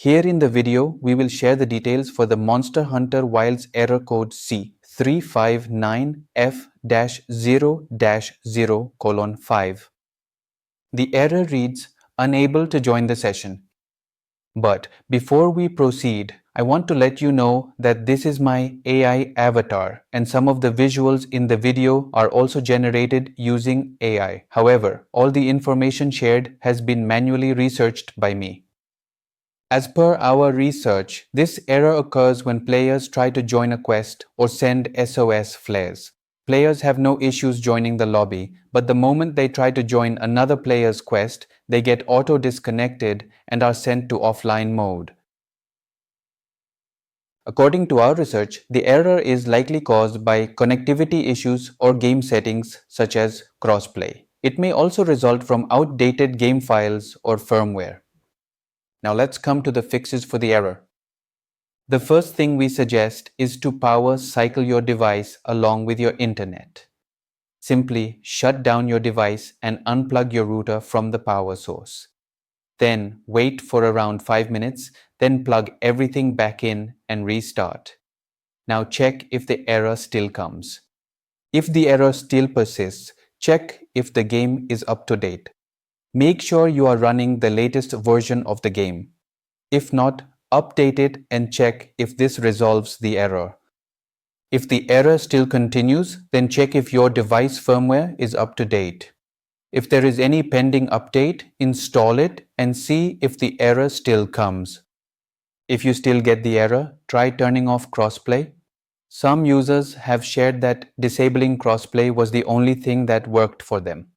Here in the video, we will share the details for the Monster Hunter Wilds error code C359F-0-0:5. The error reads, "Unable to join the session." But before we proceed, I want to let you know that this is my AI avatar and some of the visuals in the video are also generated using AI. However, all the information shared has been manually researched by me. As per our research, this error occurs when players try to join a quest or send SOS flares. Players have no issues joining the lobby, but the moment they try to join another player's quest, they get auto-disconnected and are sent to offline mode. According to our research, the error is likely caused by connectivity issues or game settings such as crossplay. It may also result from outdated game files or firmware. Now let's come to the fixes for the error. The first thing we suggest is to power cycle your device along with your internet. Simply shut down your device and unplug your router from the power source. Then wait for around 5 minutes, then plug everything back in and restart. Now check if the error still comes. If the error still persists, check if the game is up to date. Make sure you are running the latest version of the game. If not, update it and check if this resolves the error. If the error still continues, then check if your device firmware is up to date. If there is any pending update, install it and see if the error still comes. If you still get the error, try turning off crossplay. Some users have shared that disabling crossplay was the only thing that worked for them.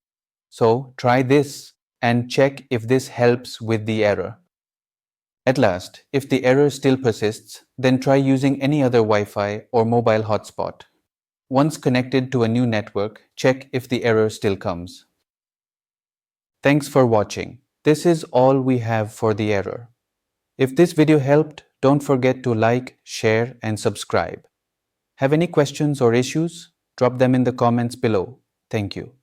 So try this and check if this helps with the error. At last, if the error still persists, then try using any other Wi-Fi or mobile hotspot. Once connected to a new network, check if the error still comes. Thanks for watching. This is all we have for the error. If this video helped, don't forget to like, share, and subscribe. Have any questions or issues? Drop them in the comments below. Thank you.